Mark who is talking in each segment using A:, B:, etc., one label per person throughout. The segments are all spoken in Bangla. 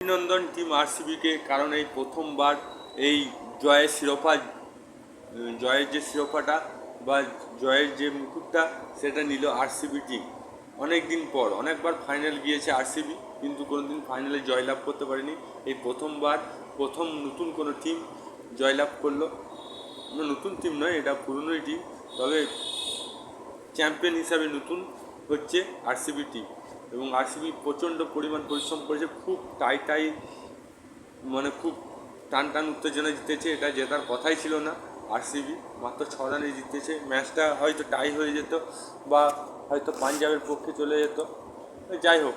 A: অভিনন্দন টিম আরসিবিকে, কারণ এই প্রথমবার এই জয়ের যে শিরোপাটা বা জয়ের যে মুকুটটা সেটা নিল আরসিবি টিম। অনেক দিন পর অনেকবার ফাইনাল গিয়েছে আরসিবি, কিন্তু কোনোদিন ফাইনালে জয়লাভ করতে পারেনি। এই প্রথমবার প্রথম নতুন কোনো টিম জয়লাভ করলো। নতুন টিম নয়, এটা পুরনোই টিম, তবে চ্যাম্পিয়ন হিসাবে নতুন হচ্ছে আরসিবি টিম। এবং আরসিবি প্রচণ্ড পরিমাণ পরিশ্রম করেছে, খুব খুব টান টান উত্তেজনায় জিতেছে। এটা জেতার কথাই ছিল না। আরসিবি মাত্র 6 রানে জিতেছে। ম্যাচটা হয়তো টাই হয়ে যেত বা হয়তো পাঞ্জাবের পক্ষে চলে যেত। যাই হোক,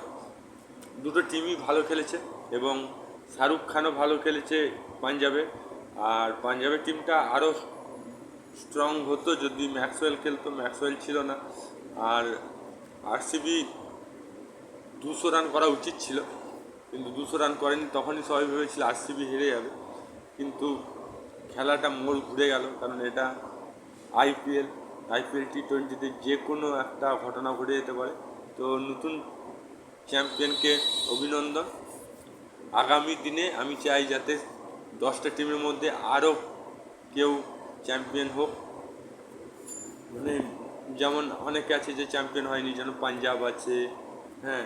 A: দুটো টিমই ভালো খেলেছে এবং শাহরুখ খানও ভালো খেলেছে পাঞ্জাবে। আর পাঞ্জাবের টিমটা আরও স্ট্রং হতো যদি ম্যাক্সওয়েল খেলতো। ম্যাক্সওয়েল ছিল না। আর আরসিবি 200 রান করা উচিত ছিল, কিন্তু 200 রান করেনি। তখনই সবাই ভেবেছিল আরসিবি হেরে যাবে, কিন্তু খেলাটা মোড় ঘুরে গেল। কারণ এটা আইপিএল টি20তে যে কোনো একটা ঘটনা ঘটে যেতে পারে। তো নতুন চ্যাম্পিয়নকে অভিনন্দন। আগামী দিনে আমি চাই যাতে 10টা টিমের মধ্যে আরও কেউ চ্যাম্পিয়ন হোক। যেমন অনেকে আছে যে চ্যাম্পিয়ন হয়নি, যেন পাঞ্জাব আছে, হ্যাঁ,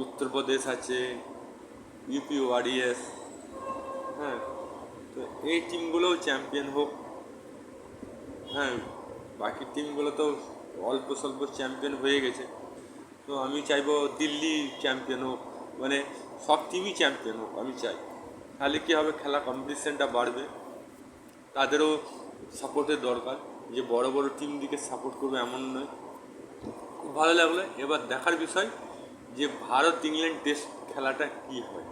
A: উত্তরপ্রদেশ আছে, ইউপি ওয়ারিয়ার্স, হ্যাঁ। তো এই টিমগুলোও চ্যাম্পিয়ন হোক। হ্যাঁ, বাকি টিমগুলো তো অল্প স্বল্প চ্যাম্পিয়ন হয়ে গেছে। তো আমি চাইবো দিল্লি চ্যাম্পিয়ন হোক, সব টিমই চ্যাম্পিয়ন হোক আমি চাই। তাহলে কী হবে, খেলা কম্পিটিশানটা বাড়বে। তাদেরও সাপোর্টের দরকার, যে বড় বড় টিম দিকে সাপোর্ট করবে এমন নয়। খুব ভালো লাগলো। এবার দেখার বিষয় যে ভারত ইংল্যান্ড টেস্ট খেলাটা কী হয়।